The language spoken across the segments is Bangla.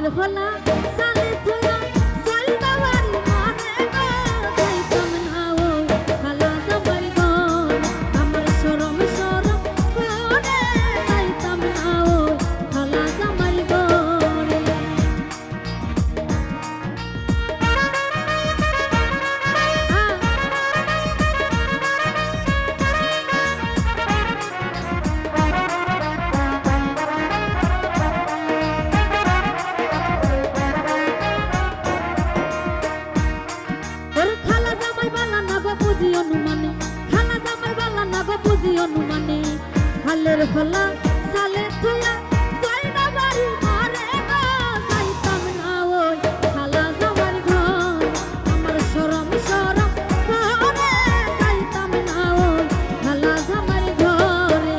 খালের খোলা সালে থুয়া সালবা বাড়ি মনে গো যাইতাম না ওই খালা জামাই ঘর আমার শরম শরম করে যাইতাম না ওই খালা জামাই ঘরে অনুমানে খালা জামাই বালা না গো বুঝি অনুমানে খালের খোলা সালে থুয়া সালবা বাড়ি মনে গো যাইতাম না ওই খালা জামাই ঘর আমার শরম শরম করে যাইতাম না ওই খালা জামাই ঘরে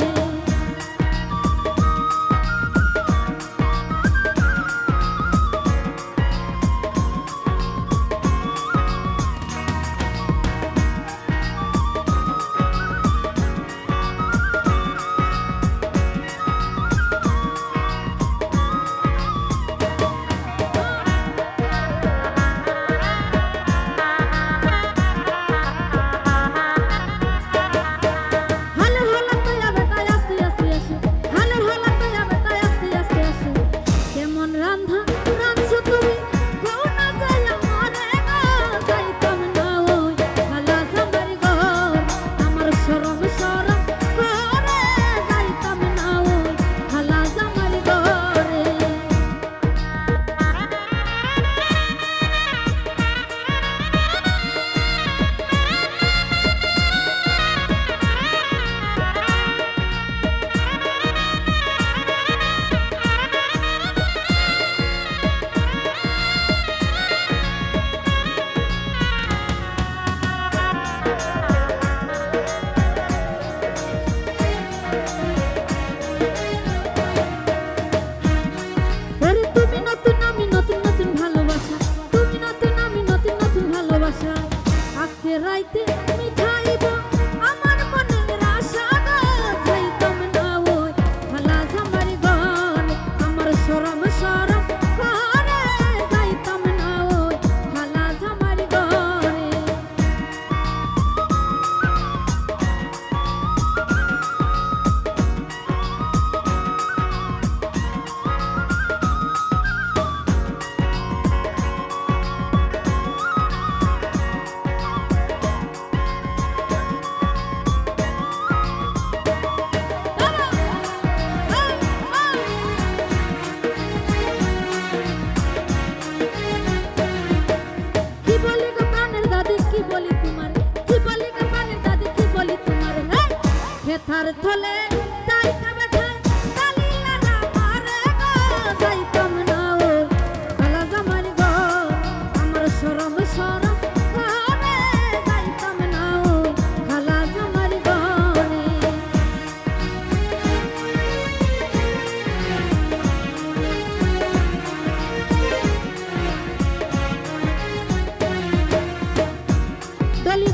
রাইতে মিঠাইব আমার মনের আশা গো যাইতাম না ওই খালা জামাই ঘর আমার শরম শরম করে যাইতাম না ওই খালা জামাই ঘরে হেথার থলে যাইতাম ঠাই কালিয়ারা মারে গো যাইতাম না ওই খালা জামাই ঘর আমার শরম শরম করে যাইতাম না ওই খালা জামাই ঘরে ডলি